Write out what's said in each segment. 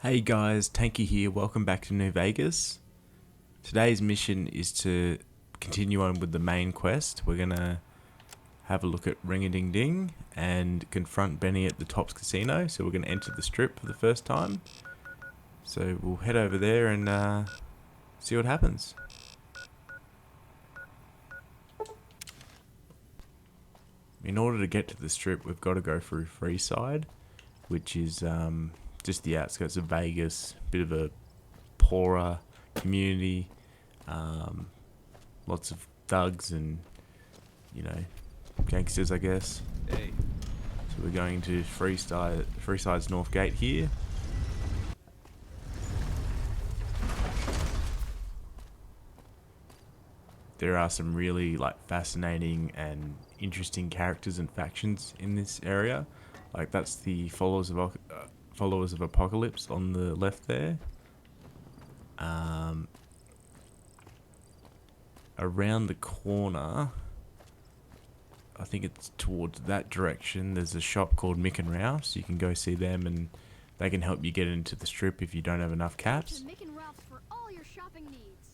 Hey guys, Tanky here, welcome back to New Vegas. Today's mission is to continue on with the main quest. We're gonna have a look at Ring-a-Ding-Ding and confront Benny at the Tops Casino. So we're gonna enter the strip for the first time. So we'll head over there and see what happens. In order to get to the strip, we've got to go through Freeside, which is just the outskirts of Vegas, bit of a poorer community, lots of thugs and, gangsters, I guess. Hey. So we're going to Freeside's North Gate here. There are some really fascinating and interesting characters and factions in this area. Like that's the followers of Apocalypse on the left there. Around the corner, I think it's towards that direction, there's a shop called Mick and Ralph's. You can go see them and they can help you get into the strip if you don't have enough caps. Mick and Ralph's for all your shopping needs.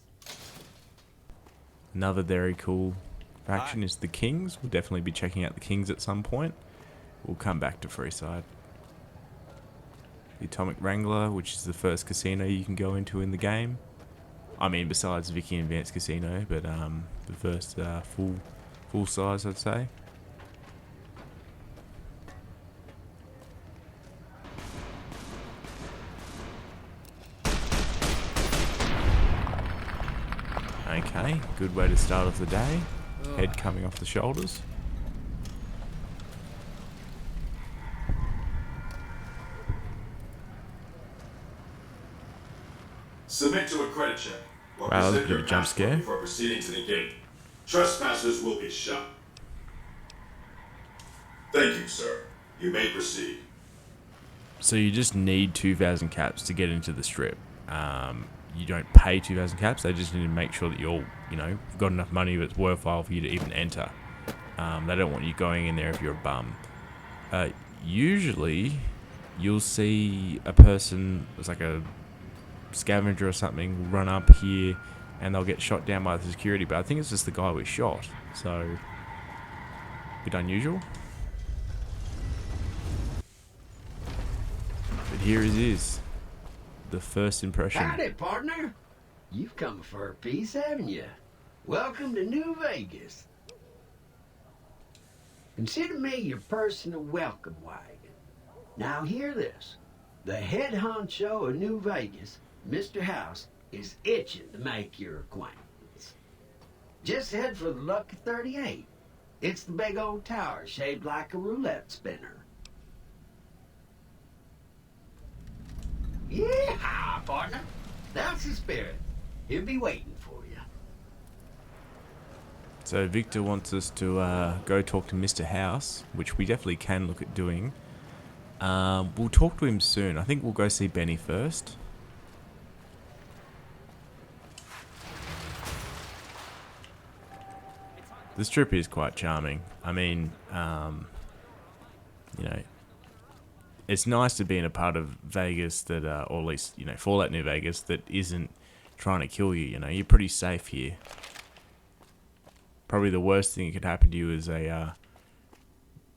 Another very cool faction is the Kings. We'll definitely be checking out the Kings at some point. We'll come back to Freeside. The Atomic Wrangler, which is the first casino you can go into in the game. I mean, besides Vicky and Vance Casino, but the first full size, I'd say. Okay, good way to start off the day. Head coming off the shoulders. Submit to a credit check. Or Wow, that was a present bit of your a jump passport scare. before proceeding to the gate. Trespassers will be shot. Thank you, sir. You may proceed. So you just need 2,000 caps to get into the strip. You don't pay 2,000 caps. They just need to make sure that you're, got enough money that's worthwhile for you to even enter. They don't want you going in there if you're a bum. Usually, you'll see a person, it's like a scavenger or something, run up here and they'll get shot down by the security. But I think it's just the guy we shot. So, a bit unusual. But here it is. The first impression. Howdy, partner. You've come for a piece, haven't you? Welcome to New Vegas. Consider me your personal welcome wagon. Now hear this. The head honcho of New Vegas, Mr. House, is itching to make your acquaintance. Just head for the Lucky 38. It's the big old tower shaped like a roulette spinner. Yeah, partner. That's the spirit. He'll be waiting for you. So Victor wants us to go talk to Mr. House, which we definitely can look at doing. We'll talk to him soon. I think we'll go see Benny first. The strip is quite charming. I mean, it's nice to be in a part of Vegas that, or at least, Fallout New Vegas, that isn't trying to kill you, You're pretty safe here. Probably the worst thing that could happen to you is a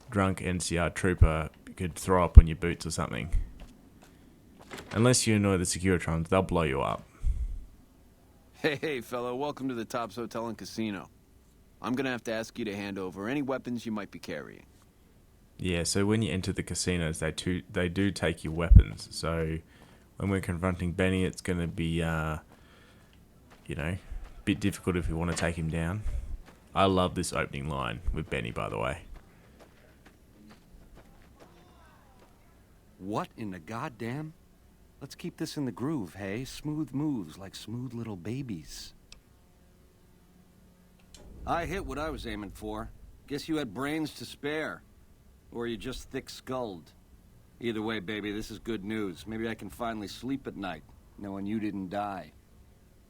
drunk NCR trooper could throw up on your boots or something. Unless you annoy the Securitrons, they'll blow you up. Hey, fellow, welcome to the Tops Hotel and Casino. I'm gonna have to ask you to hand over any weapons you might be carrying. Yeah, so when you enter the casinos, they do take your weapons. So when we're confronting Benny, it's going to be, a bit difficult if we want to take him down. I love this opening line with Benny, by the way. What in the goddamn? Let's keep this in the groove, hey? Smooth moves like smooth little babies. I hit what I was aiming for. Guess you had brains to spare. Or you just thick-skulled. Either way, baby, this is good news. Maybe I can finally sleep at night, knowing you didn't die.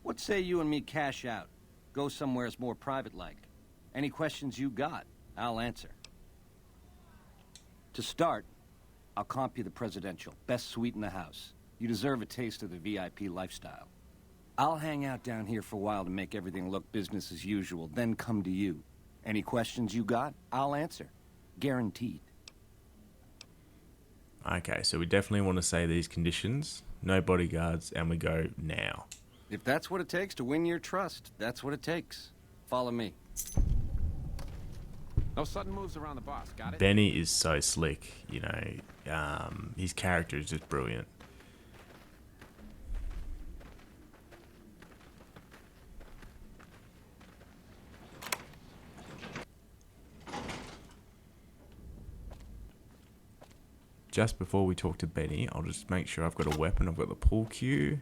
What say you and me cash out? Go somewheres more private-like. Any questions you got, I'll answer. To start, I'll comp you the presidential. Best suite in the house. You deserve a taste of the VIP lifestyle. I'll hang out down here for a while to make everything look business as usual, then come to you. Any questions you got, I'll answer. Guaranteed. Okay, so we definitely want to say these conditions. No bodyguards, and we go now. If that's what it takes to win your trust, that's what it takes. Follow me. No sudden moves around the boss, got it? Benny is so slick, you know. His character is just brilliant. Just before we talk to Benny, I'll just make sure I've got a weapon. I've got the pool cue.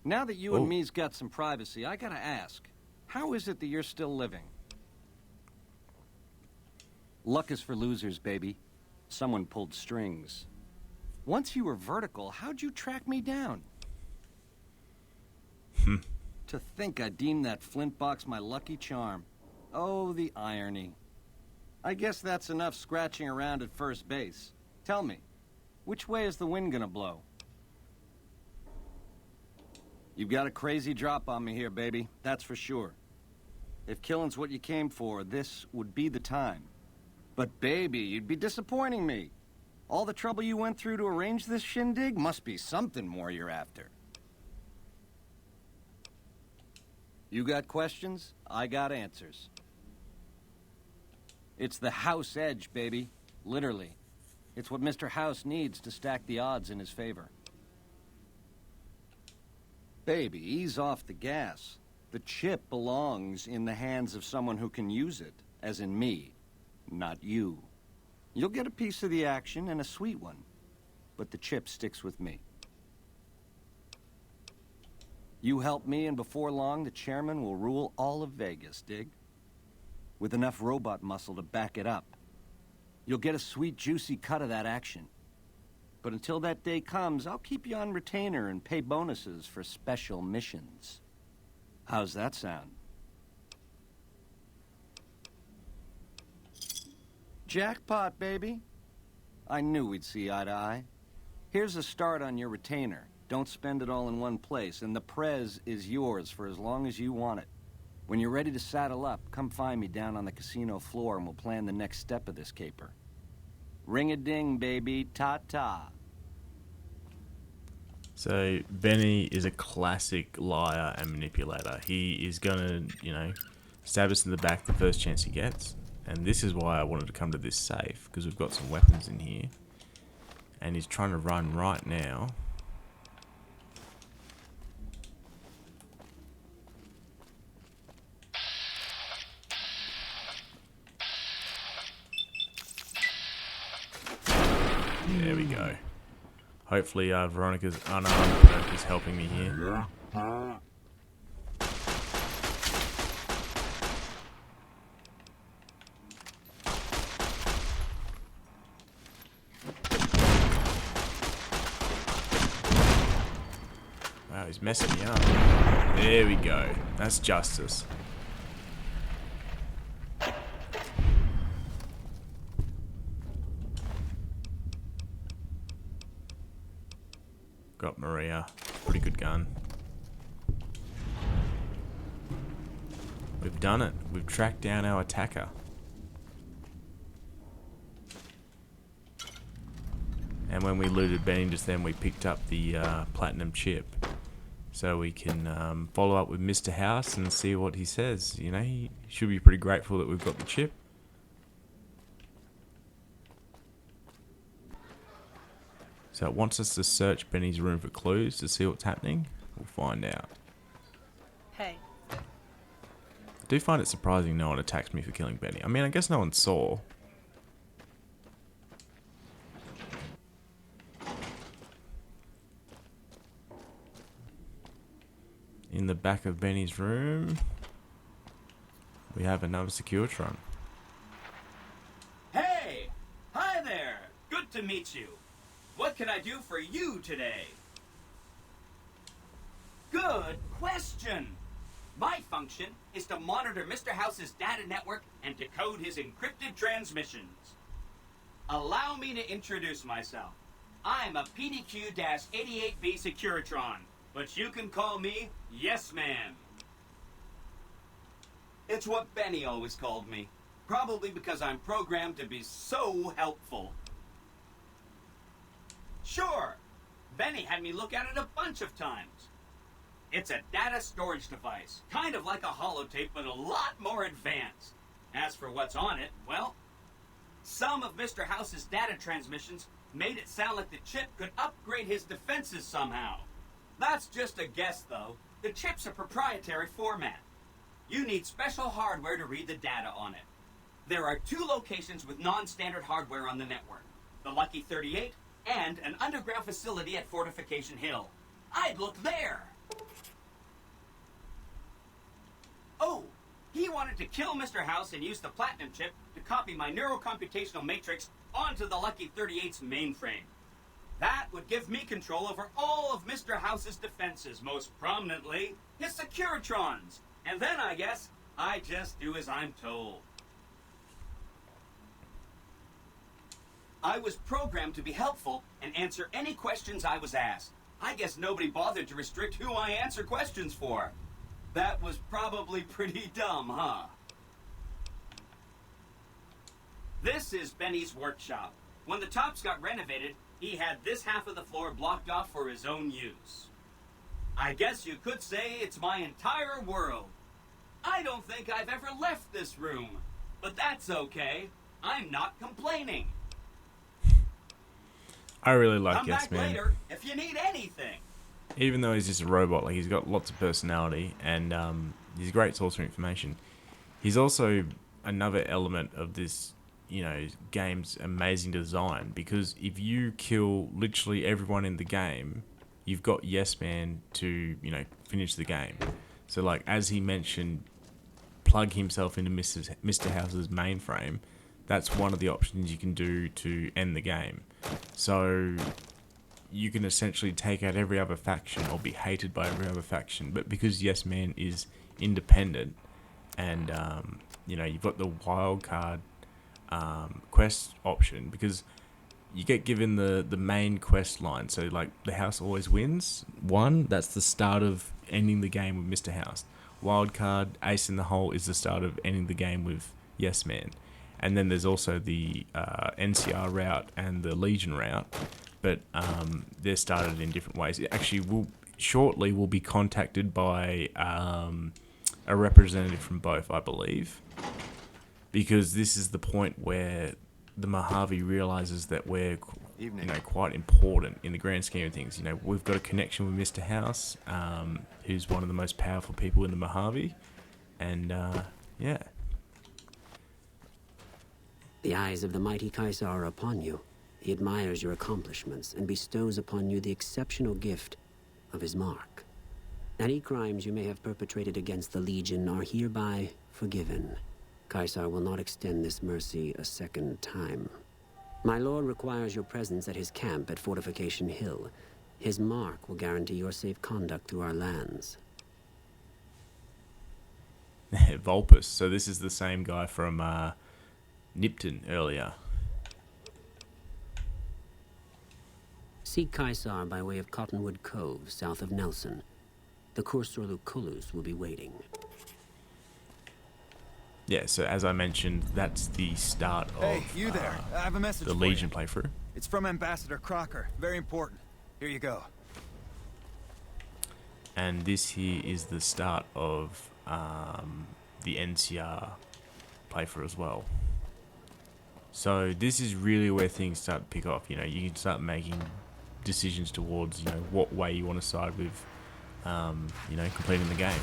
Now that you and me's got some privacy, I gotta ask, how is it that you're still living? Luck is for losers, baby. Someone pulled strings. Once you were vertical, how'd you track me down? To think I deemed that flint box my lucky charm. Oh, the irony. I guess that's enough scratching around at first base. Tell me, which way is the wind gonna blow? You've got a crazy drop on me here, baby. That's for sure. If killing's what you came for, this would be the time. But baby, you'd be disappointing me. All the trouble you went through to arrange this shindig must be something more you're after. You got questions? I got answers. It's the House edge, baby. Literally. It's what Mr. House needs to stack the odds in his favor. Baby, ease off the gas. The chip belongs in the hands of someone who can use it, as in me, not you. You'll get a piece of the action, and a sweet one, but the chip sticks with me. You help me, and before long, the chairman will rule all of Vegas, dig? With enough robot muscle to back it up. You'll get a sweet, juicy cut of that action. But until that day comes, I'll keep you on retainer and pay bonuses for special missions. How's that sound? Jackpot, baby. I knew we'd see eye to eye. Here's a start on your retainer. Don't spend it all in one place, and the prez is yours for as long as you want it. When you're ready to saddle up, come find me down on the casino floor and we'll plan the next step of this caper. Ring-a-ding, baby. Ta-ta. So Benny is a classic liar and manipulator. He is gonna, you know, stab us in the back the first chance he gets. And this is why I wanted to come to this safe, because we've got some weapons in here. And he's trying to run right now. There we go. Hopefully Veronica's unarmed perk is helping me here. Wow, he's messing me up. There we go. That's justice. Got Maria. Pretty good gun. We've done it. We've tracked down our attacker. And when we looted Benny just then, we picked up the platinum chip. So we can follow up with Mr. House and see what he says. You know, he should be pretty grateful that we've got the chip. So it wants us to search Benny's room for clues to see what's happening. We'll find out. Hey. I do find it surprising no one attacks me for killing Benny. I mean, I guess no one saw. In the back of Benny's room, we have another Securitron. Hey! Hi there! Good to meet you. What can I do for you today? Good question. My function is to monitor Mr. House's data network and decode his encrypted transmissions. Allow me to introduce myself. I'm a PDQ-88B Securitron, but you can call me Yes Man. It's what Benny always called me, probably because I'm programmed to be so helpful. Sure, Benny had me look at it a bunch of times. It's a data storage device, kind of like a holotape, but a lot more advanced. As for what's on it, well, some of Mr. House's data transmissions made it sound like the chip could upgrade his defenses somehow. That's just a guess, though. The chip's a proprietary format. You need special hardware to read the data on it. There are 2 locations with non-standard hardware on the network. The Lucky 38 and an underground facility at Fortification Hill. I'd look there. Oh, he wanted to kill Mr. House and use the Platinum chip to copy my neurocomputational matrix onto the Lucky 38's mainframe. That would give me control over all of Mr. House's defenses, most prominently his Securitrons. And then, I guess, I just do as I'm told. I was programmed to be helpful and answer any questions I was asked. I guess nobody bothered to restrict who I answer questions for. That was probably pretty dumb, huh? This is Benny's workshop. When the tops got renovated, he had this half of the floor blocked off for his own use. I guess you could say it's my entire world. I don't think I've ever left this room, but that's okay. I'm not complaining. I really like Come Yes back Man. later if you need anything. Even though he's just a robot, like he's got lots of personality and he's a great source of information. He's also another element of this, game's amazing design, because if you kill literally everyone in the game, you've got Yes Man to, finish the game. So like, as he mentioned, plug himself into Mr. House's mainframe. That's one of the options you can do to end the game. So you can essentially take out every other faction or be hated by every other faction. But because Yes Man is independent and, you've got the wild card quest option, because you get given the main quest line. So like, the house always wins. 1, that's the start of ending the game with Mr. House. Wild card, ace in the hole, is the start of ending the game with Yes Man. And then there's also the NCR route and the Legion route, but they're started in different ways. It actually will be contacted by a representative from both, I believe, because this is the point where the Mojave realizes that we're quite important in the grand scheme of things. We've got a connection with Mr. House, who's one of the most powerful people in the Mojave, and yeah. The eyes of the mighty Kaisar are upon you. He admires your accomplishments and bestows upon you the exceptional gift of his mark. Any crimes you may have perpetrated against the Legion are hereby forgiven. Kaisar will not extend this mercy a second time. My lord requires your presence at his camp at Fortification Hill. His mark will guarantee your safe conduct through our lands. Vulpus. So this is the same guy from Nipton earlier. Seek Kaisar by way of Cottonwood Cove, south of Nelson. The Cursor Lucullus will be waiting. Yeah, so as I mentioned, that's the start of Hey, you there. I have a message the for Legion you. playthrough. It's from Ambassador Crocker. Very important. Here you go. And this here is the start of the NCR playthrough as well. So this is really where things start to pick off. You can start making decisions towards, what way you want to side with, completing the game.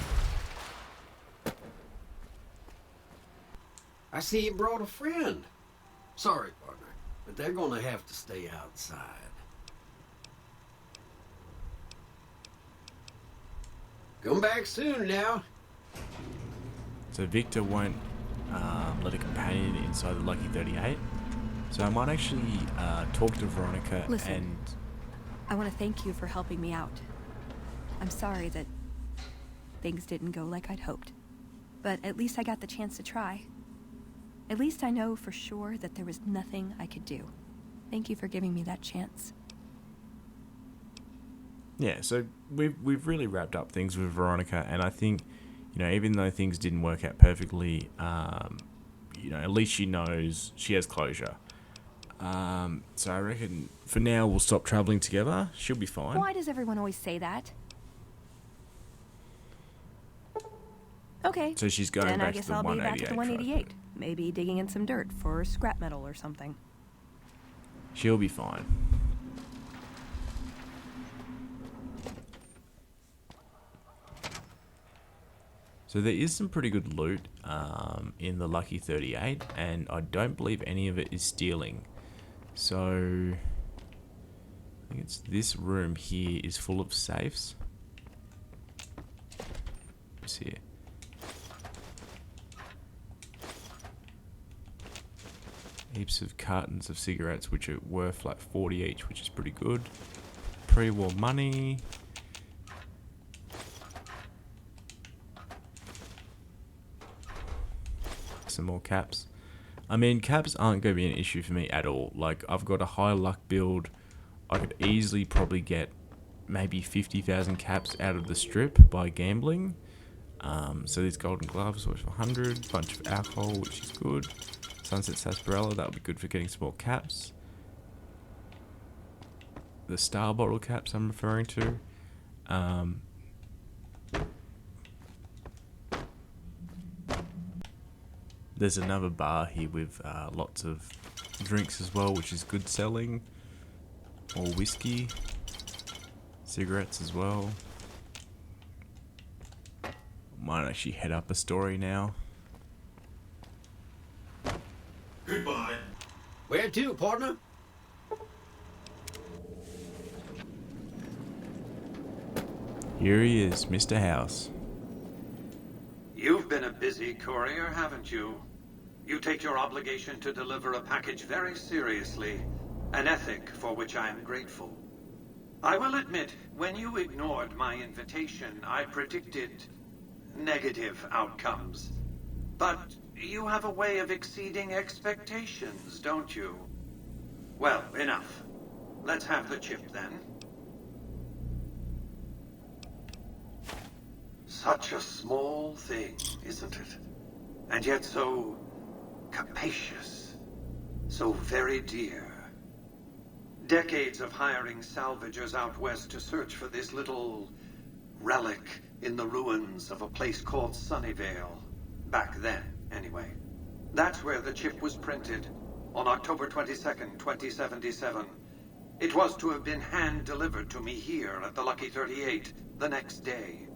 I see you brought a friend. Sorry, partner, but they're gonna have to stay outside. Come back soon now. So Victor won't let a companion inside the Lucky 38. So I might actually talk to Veronica. Listen, and... I want to thank you for helping me out. I'm sorry that things didn't go like I'd hoped, but at least I got the chance to try. At least I know for sure that there was nothing I could do. Thank you for giving me that chance. Yeah, so we've really wrapped up things with Veronica, and I think, even though things didn't work out perfectly, at least she knows she has closure. So I reckon for now we'll stop traveling together. She'll be fine. Why does everyone always say that? Okay. So she's going then back I guess to the I'll be 188. back at the 188. Maybe digging in some dirt for scrap metal or something. She'll be fine. So there is some pretty good loot in the Lucky 38, and I don't believe any of it is stealing. So I think it's this room here is full of safes. What's here? Heaps of cartons of cigarettes, which are worth like 40 each, which is pretty good. Pre-war money. Some more caps. I mean, caps aren't going to be an issue for me at all. Like, I've got a high luck build. I could easily probably get maybe 50,000 caps out of the strip by gambling. So these golden gloves worth 100. Bunch of alcohol, which is good. Sunset sarsaparilla, that would be good for getting some more caps. The star bottle caps I'm referring to. There's another bar here with lots of drinks as well, which is good selling. Or whiskey. Cigarettes as well. Might actually head up a story now. Goodbye. Where to, partner? Here he is, Mr. House. You've been a busy courier, haven't you? You take your obligation to deliver a package very seriously, an ethic for which I am grateful. I will admit, when you ignored my invitation, I predicted negative outcomes. But you have a way of exceeding expectations, don't you? Well, enough. Let's have the chip then. Such a small thing, isn't it? And yet so capacious, so very dear. Decades of hiring salvagers out west to search for this little relic in the ruins of a place called Sunnyvale. Back then, anyway. That's where the chip was printed, on October 22nd, 2077. It was to have been hand-delivered to me here at the Lucky 38 the next day.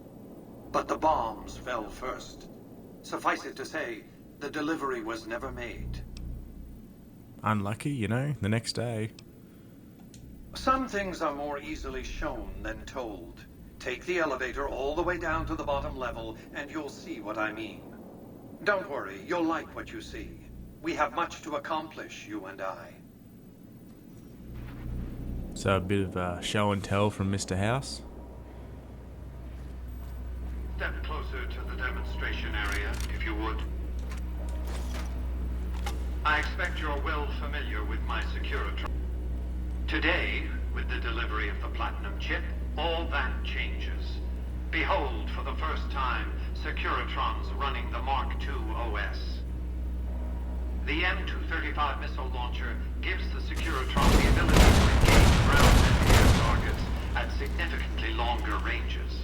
But the bombs fell first. Suffice it to say, the delivery was never made. Unlucky, the next day. Some things are more easily shown than told. Take the elevator all the way down to the bottom level, and you'll see what I mean. Don't worry, you'll like what you see. We have much to accomplish, you and I. So a bit of show and tell from Mr. House. Step closer to the demonstration area, if you would. I expect you're well familiar with my Securitron. Today, with the delivery of the Platinum chip, all that changes. Behold, for the first time, Securitrons running the Mark II OS. The M235 missile launcher gives the Securitron the ability to engage ground and air targets at significantly longer ranges.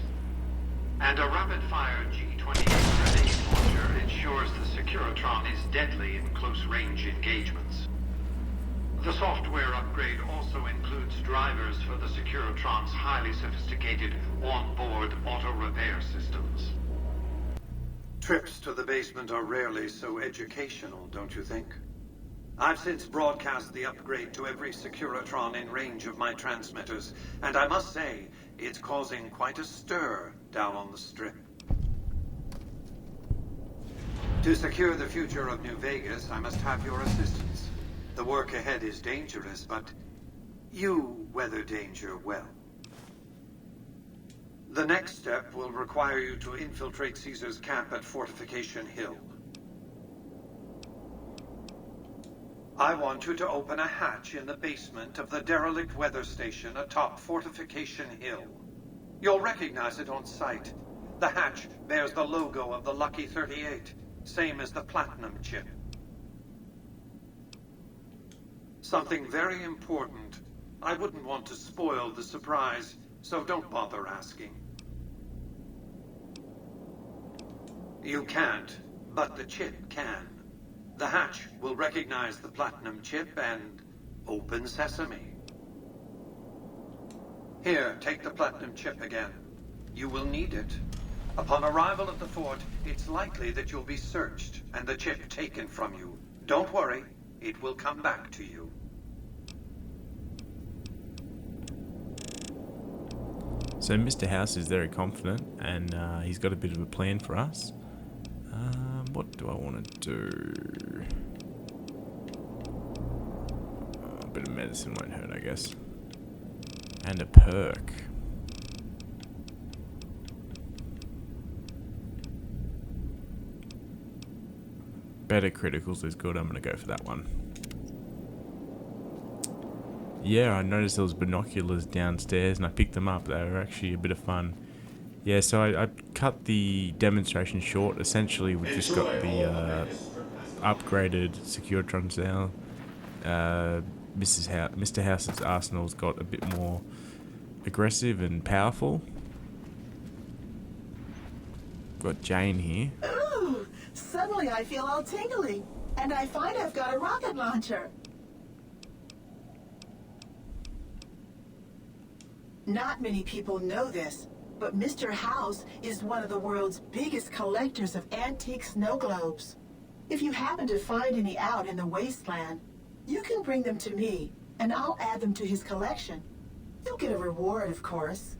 And a rapid-fire G-28 grenade launcher ensures the Securitron is deadly in close-range engagements. The software upgrade also includes drivers for the Securitron's highly sophisticated on-board auto-repair systems. Trips to the basement are rarely so educational, don't you think? I've since broadcast the upgrade to every Securitron in range of my transmitters, and I must say, it's causing quite a stir down on the Strip. To secure the future of New Vegas, I must have your assistance. The work ahead is dangerous, but you weather danger well. The next step will require you to infiltrate Caesar's camp at Fortification Hill. I want you to open a hatch in the basement of the derelict weather station atop Fortification Hill. You'll recognize it on sight. The hatch bears the logo of the Lucky 38, same as the Platinum chip. Something very important. I wouldn't want to spoil the surprise, so don't bother asking. You can't, but the chip can. The hatch will recognize the Platinum chip and open sesame. Here, take the Platinum chip again. You will need it. Upon arrival at the fort, it's likely that you'll be searched and the chip taken from you. Don't worry, it will come back to you. So Mr. House is very confident, and he's got a bit of a plan for us. What do I want to do? A bit of medicine won't hurt, I guess. And a perk. Better criticals is good. I'm going to go for that one. Yeah, I noticed there was binoculars downstairs and I picked them up. They were actually a bit of fun. Yeah, so I cut the demonstration short. Essentially, we just got the upgraded Securitrons now. Mr. House's arsenal's got a bit more aggressive and powerful. Got Jane here. Ooh, suddenly I feel all tingly, and I find I've got a rocket launcher. Not many people know this, but Mr. House is one of the world's biggest collectors of antique snow globes. If you happen to find any out in the wasteland, you can bring them to me, and I'll add them to his collection. You'll get a reward, of course.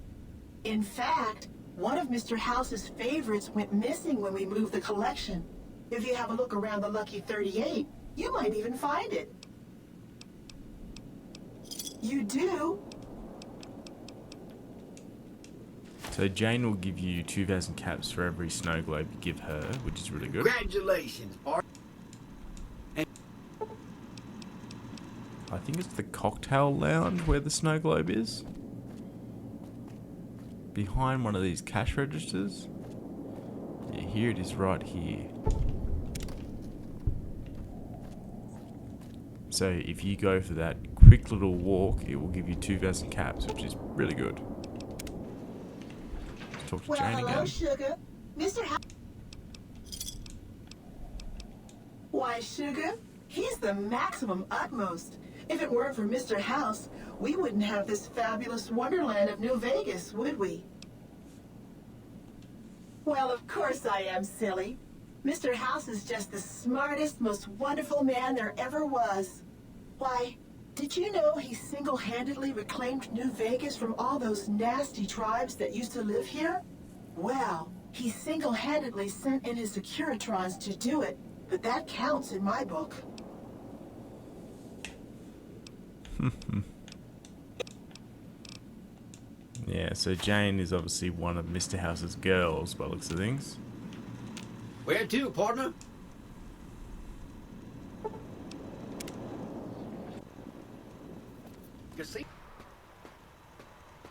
In fact, one of Mr. House's favorites went missing when we moved the collection. If you have a look around the Lucky 38, you might even find it. You do? So Jane will give you 2,000 caps for every snow globe you give her, which is really good. Congratulations, Art. I think it's the cocktail lounge where the snow globe is. Behind one of these cash registers. Yeah, here it is right here. So if you go for that quick little walk, it will give you 2,000 caps, which is really good. Let's talk to Well, Jane hello, again. Sugar. Mr. House. Why, Sugar? He's the maximum utmost. If it weren't for Mr. House, we wouldn't have this fabulous wonderland of New Vegas, would we? Well, of course I am, silly. Mr. House is just the smartest, most wonderful man there ever was. Why, did you know he single-handedly reclaimed New Vegas from all those nasty tribes that used to live here? Well, he single-handedly sent in his Securitrons to do it, but that counts in my book. Yeah, so Jane is obviously one of Mr. House's girls by the looks of things. Where to, partner?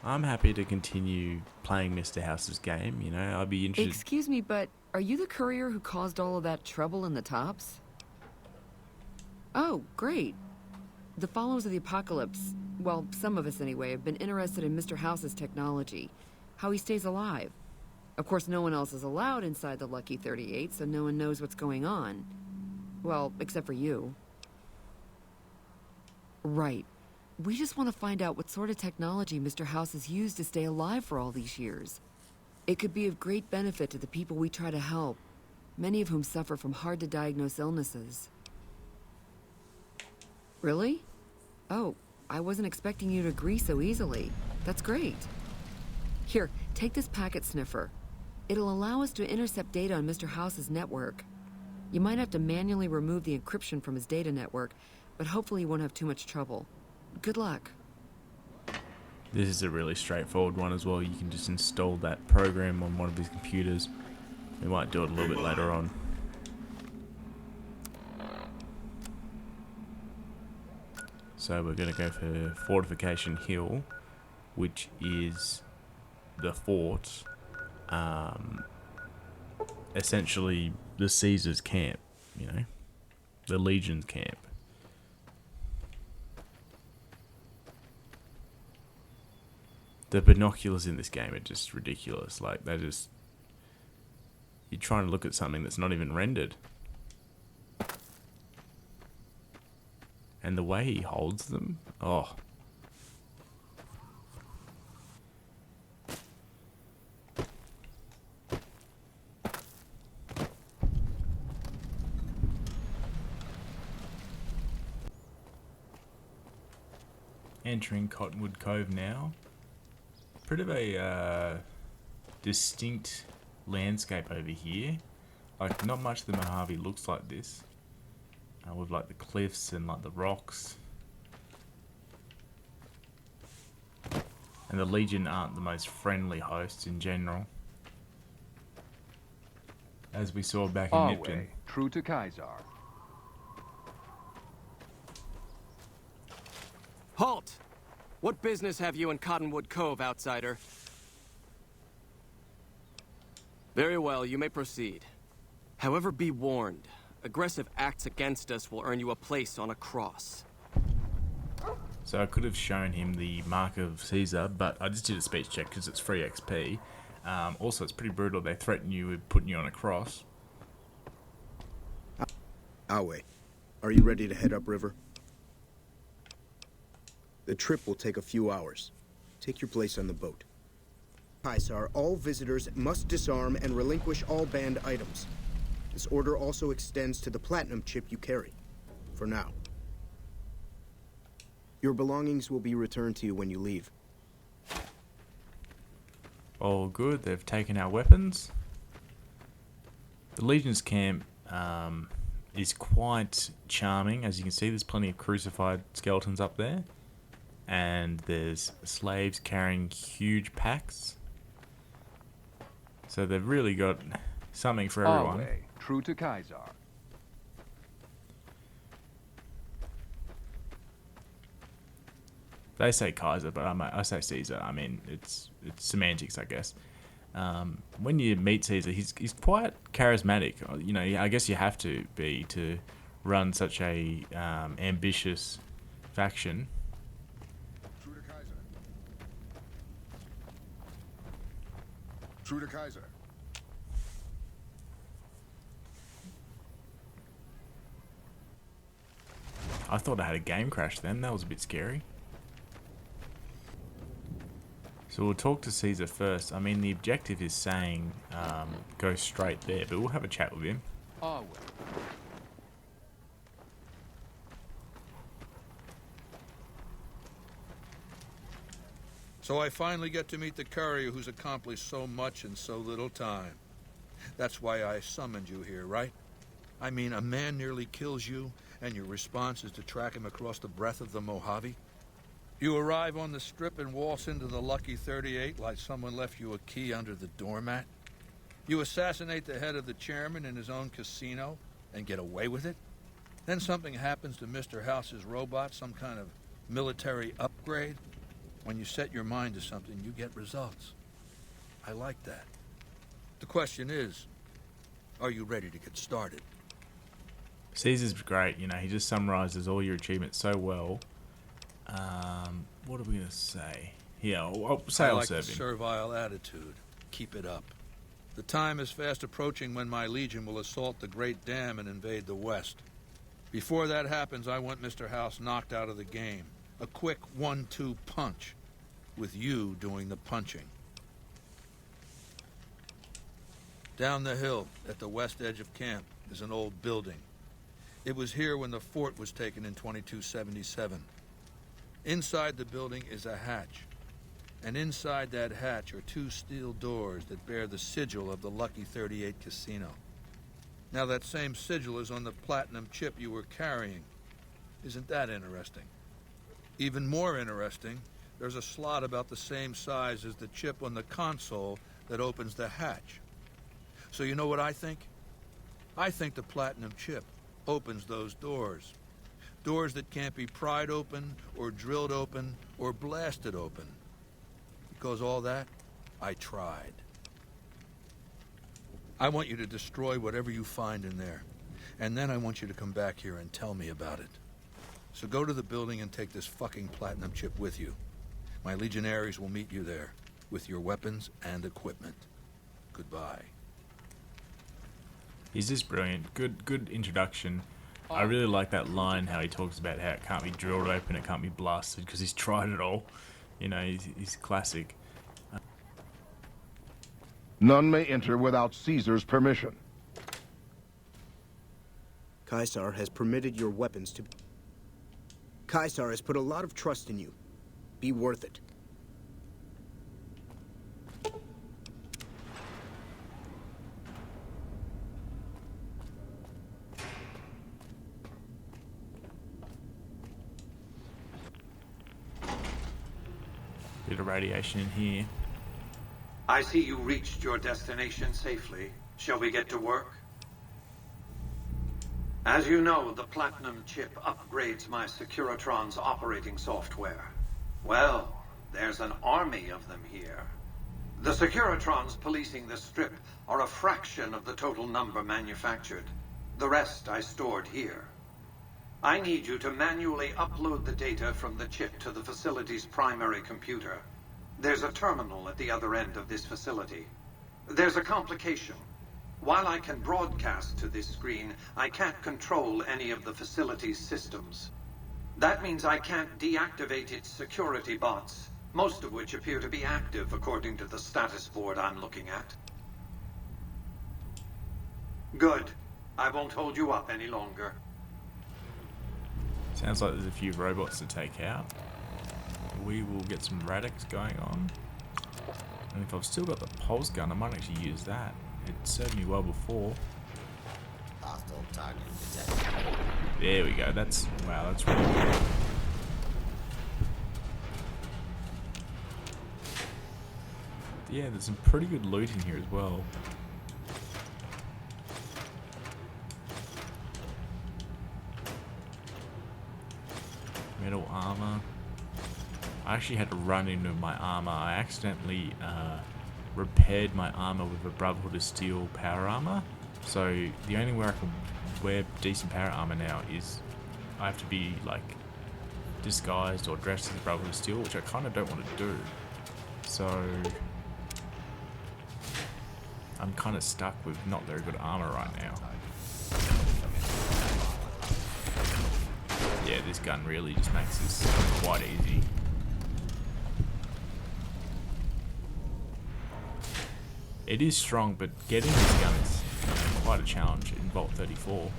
I'm happy to continue playing Mr. House's game, you know, I'd be interested... Excuse me, but are you the courier who caused all of that trouble in the tops? Oh, great. The followers of the apocalypse, well, some of us anyway, have been interested in Mr. House's technology, how he stays alive. Of course, no one else is allowed inside the Lucky 38, so no one knows what's going on. Well, except for you. Right. We just want to find out what sort of technology Mr. House has used to stay alive for all these years. It could be of great benefit to the people we try to help, many of whom suffer from hard-to-diagnose illnesses. Really? Oh, I wasn't expecting you to agree so easily. That's great. Here, take this packet sniffer. It'll allow us to intercept data on Mr. House's network. You might have to manually remove the encryption from his data network, but hopefully you won't have too much trouble. Good luck. This is a really straightforward one as well. You can just install that program on one of his computers. We might do it a little bit later on. So we're going to go for Fortification Hill, which is the fort, essentially the Caesar's camp, you know, the Legion's camp. The binoculars in this game are just ridiculous. Like, they're just... You're trying to look at something that's not even rendered. And the way he holds them... Oh. Entering Cottonwood Cove now. Pretty of a distinct landscape over here. Like, not much of the Mojave looks like this. With like the cliffs and like the rocks. And the Legion aren't the most friendly hosts in general, as we saw back in Nipton. True to Kaiser. Halt! What business have you in Cottonwood Cove, outsider? Very well, you may proceed. However, be warned. Aggressive acts against us will earn you a place on a cross. So I could have shown him the mark of Caesar, but I just did a speech check because it's free XP. Also, it's pretty brutal. They threaten you with putting you on a cross. Awe, are you ready to head upriver? The trip will take a few hours. Take your place on the boat. Kaisar, all visitors must disarm and relinquish all banned items. This order also extends to the platinum chip you carry. For now. Your belongings will be returned to you when you leave. All good. They've taken our weapons. The Legion's camp is quite charming. As you can see, there's plenty of crucified skeletons up there. And there's slaves carrying huge packs. So they've really got something for everyone. Awe, true to Kaiser. They say Kaiser, but I say Caesar. I mean, it's semantics, I guess. When you meet Caesar, he's quite charismatic. You know, I guess you have to be to run such a ambitious faction. True to Kaiser. True to Kaiser. I thought I had a game crash then. That was a bit scary. So we'll talk to Caesar first. I mean, the objective is saying go straight there, but we'll have a chat with him. Awe. So I finally get to meet the courier who's accomplished so much in so little time. That's why I summoned you here, right? I mean, a man nearly kills you, and your response is to track him across the breadth of the Mojave? You arrive on the strip and waltz into the Lucky 38 like someone left you a key under the doormat? You assassinate the head of the chairman in his own casino and get away with it? Then something happens to Mr. House's robot, some kind of military upgrade? When you set your mind to something, you get results. I like that. The question is, are you ready to get started? Caesar's great, you know, he just summarizes all your achievements so well. What are we going to say? Yeah, I'll say I'll like serve the him. servile attitude. Keep it up. The time is fast approaching when my legion will assault the Great Dam and invade the West. Before that happens, I want Mr. House knocked out of the game. A quick 1-2 punch, with you doing the punching. Down the hill, at the west edge of camp, is an old building. It was here when the fort was taken in 2277. Inside the building is a hatch. And inside that hatch are 2 steel doors that bear the sigil of the Lucky 38 Casino. Now that same sigil is on the platinum chip you were carrying. Isn't that interesting? Even more interesting, there's a slot about the same size as the chip on the console that opens the hatch. So you know what I think? I think the platinum chip opens those doors. Doors that can't be pried open, or drilled open, or blasted open. Because all that I tried. I want you to destroy whatever you find in there. And then I want you to come back here and tell me about it. So go to the building and take this fucking platinum chip with you. My legionaries will meet you there, with your weapons and equipment. Goodbye. He's just brilliant. Good introduction. I really like that line, how he talks about how it can't be drilled open, it can't be blasted, because he's tried it all. You know, he's classic. None may enter without Caesar's permission. Caesar has permitted your weapons to... Caesar has put a lot of trust in you. Be worth it. Bit of radiation in here. I see you reached your destination safely. Shall we get to work? As you know, the Platinum chip upgrades my Securitron's operating software. Well, there's an army of them here. The Securitrons policing the strip are a fraction of the total number manufactured. The rest I stored here. I need you to manually upload the data from the chip to the facility's primary computer. There's a terminal at the other end of this facility. There's a complication. While I can broadcast to this screen, I can't control any of the facility's systems. That means I can't deactivate its security bots, most of which appear to be active according to the status board I'm looking at. Good. I won't hold you up any longer. Sounds like there's a few robots to take out. We will get some radix going on. And if I've still got the pulse gun, I might actually use that. It served me well before. Hostile target detected. There we go. That's wow. That's really good. Yeah, there's some pretty good loot in here as well. Metal armor. I actually had to run into my armor. I accidentally repaired my armor with a Brotherhood of Steel power armor. So the only way I can wear decent power armor now is I have to be like disguised or dressed as a Brotherhood of Steel, which I kind of don't want to do. So I'm kind of stuck with not very good armor right now. Yeah, this gun really just makes this quite easy. It is strong, but getting this gun is quite a challenge in Vault 34.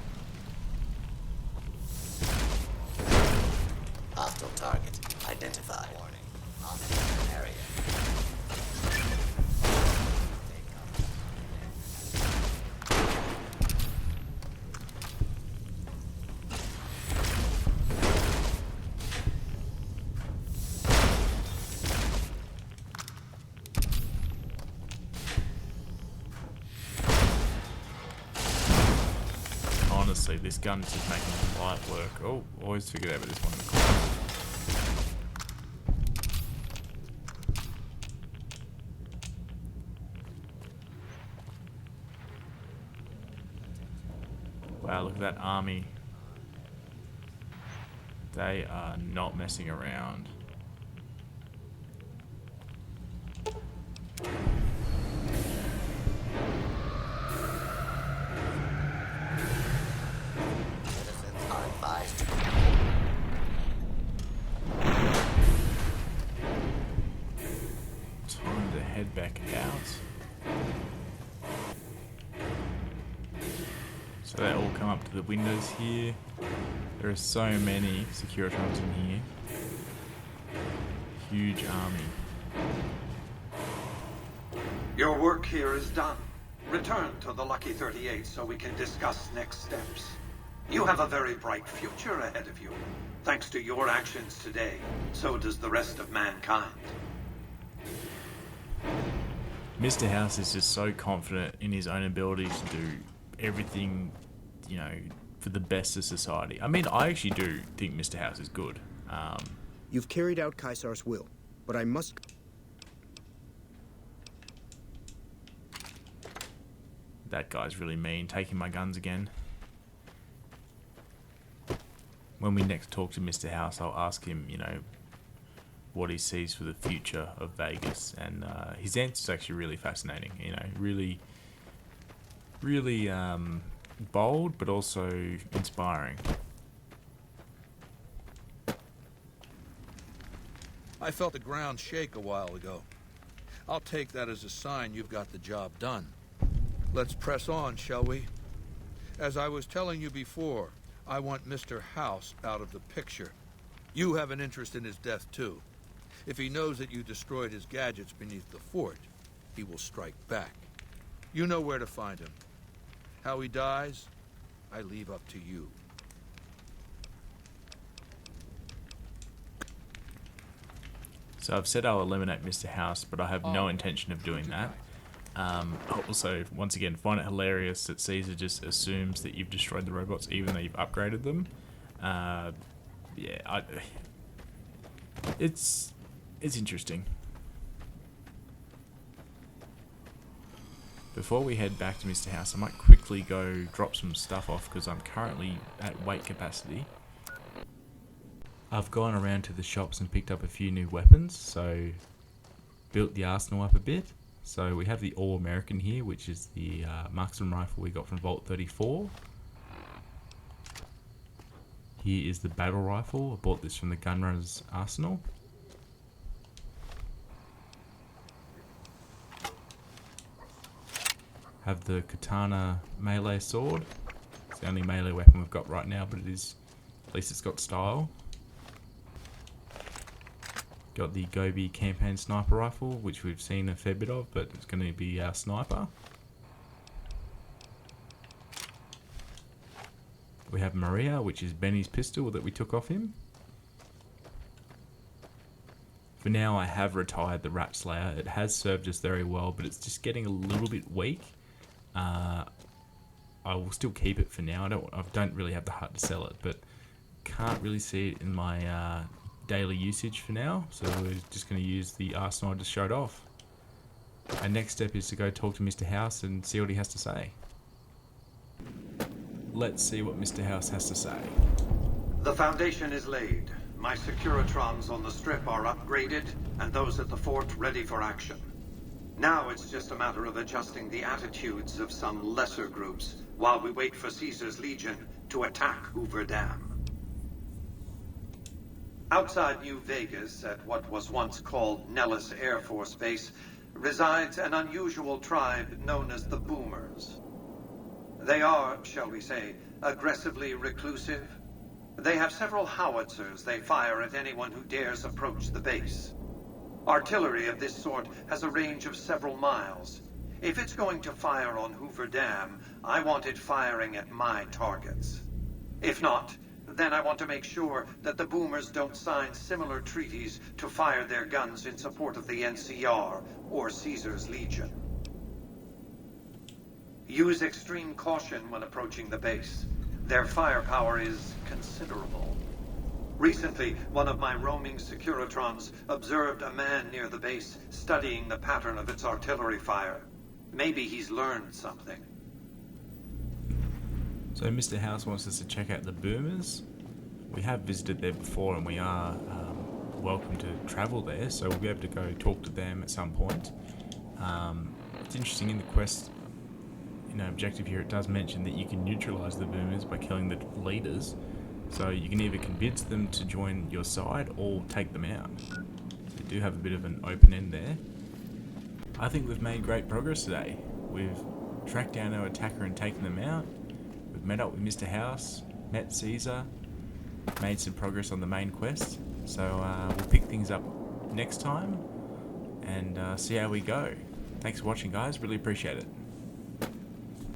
Hostile target identified. Warning. Hostile area. Honestly, this gun is just making light work. Oh, always figured out this one in the corner. Wow, look at that army. They are not messing around. Time to head back out. So they all come up to the windows here. There are so many Securitrons in here. Huge army. Your work here is done. Return to the Lucky 38 so we can discuss next steps. You have a very bright future ahead of you. Thanks to your actions today, so does the rest of mankind. Mr. House is just so confident in his own abilities to do everything, you know, for the best of society. I mean, I actually do think Mr. House is good. You've carried out Caesar's will, but I must... That guy's really mean, taking my guns again. When we next talk to Mr. House, I'll ask him, you know, what he sees for the future of Vegas, and his answer is actually really fascinating. You know, really bold, but also inspiring. I felt the ground shake a while ago. I'll take that as a sign you've got the job done. Let's press on, shall we? As I was telling you before, I want Mr. House out of the picture. You have an interest in his death, too. If he knows that you destroyed his gadgets beneath the fort, he will strike back. You know where to find him. How he dies, I leave up to you. So I've said I'll eliminate Mr. House, but I have no intention of doing that. Also, once again, find it hilarious that Caesar just assumes that you've destroyed the robots even though you've upgraded them. It's interesting. Before we head back to Mr. House, I might quickly go drop some stuff off because I'm currently at weight capacity. I've gone around to the shops and picked up a few new weapons, so built the arsenal up a bit. So we have the All-American here, which is the marksman rifle we got from Vault 34. Here is the battle rifle. I bought this from the Gunrunners arsenal. Have the katana melee sword. It's the only melee weapon we've got right now, but it is, at least it's got style. Got the Gobi campaign sniper rifle, which we've seen a fair bit of, but it's going to be our sniper. We have Maria, which is Benny's pistol that we took off him. For now, I have retired the Rat Slayer. It has served us very well, but it's just getting a little bit weak. I will still keep it for now. I don't really have the heart to sell it, but can't really see it in my daily usage for now, so we're just going to use the arsenal I just showed off. Our next step is to go talk to Mr. House and see what he has to say. Let's see what Mr. House has to say. The foundation is laid. My Securitrons on the Strip are upgraded, and those at the fort ready for action. Now it's just a matter of adjusting the attitudes of some lesser groups while we wait for Caesar's Legion to attack Hoover Dam. Outside New Vegas, at what was once called Nellis Air Force Base, resides an unusual tribe known as the Boomers. They are, shall we say, aggressively reclusive. They have several howitzers they fire at anyone who dares approach the base. Artillery of this sort has a range of several miles. If it's going to fire on Hoover Dam, I want it firing at my targets. If not, then I want to make sure that the Boomers don't sign similar treaties to fire their guns in support of the NCR or Caesar's Legion. Use extreme caution when approaching the base. Their firepower is considerable. Recently, one of my roaming Securitrons observed a man near the base studying the pattern of its artillery fire. Maybe he's learned something. So Mr. House wants us to check out the Boomers. We have visited there before and we are welcome to travel there, so we'll be able to go talk to them at some point. It's interesting in the quest, objective here, it does mention that you can neutralize the Boomers by killing the leaders. So you can either convince them to join your side or take them out. So you do have a bit of an open end there. I think we've made great progress today. We've tracked down our attacker and taken them out. We've met up with Mr. House, met Caesar, made some progress on the main quest. So we'll pick things up next time and see how we go. Thanks for watching, guys. Really appreciate it.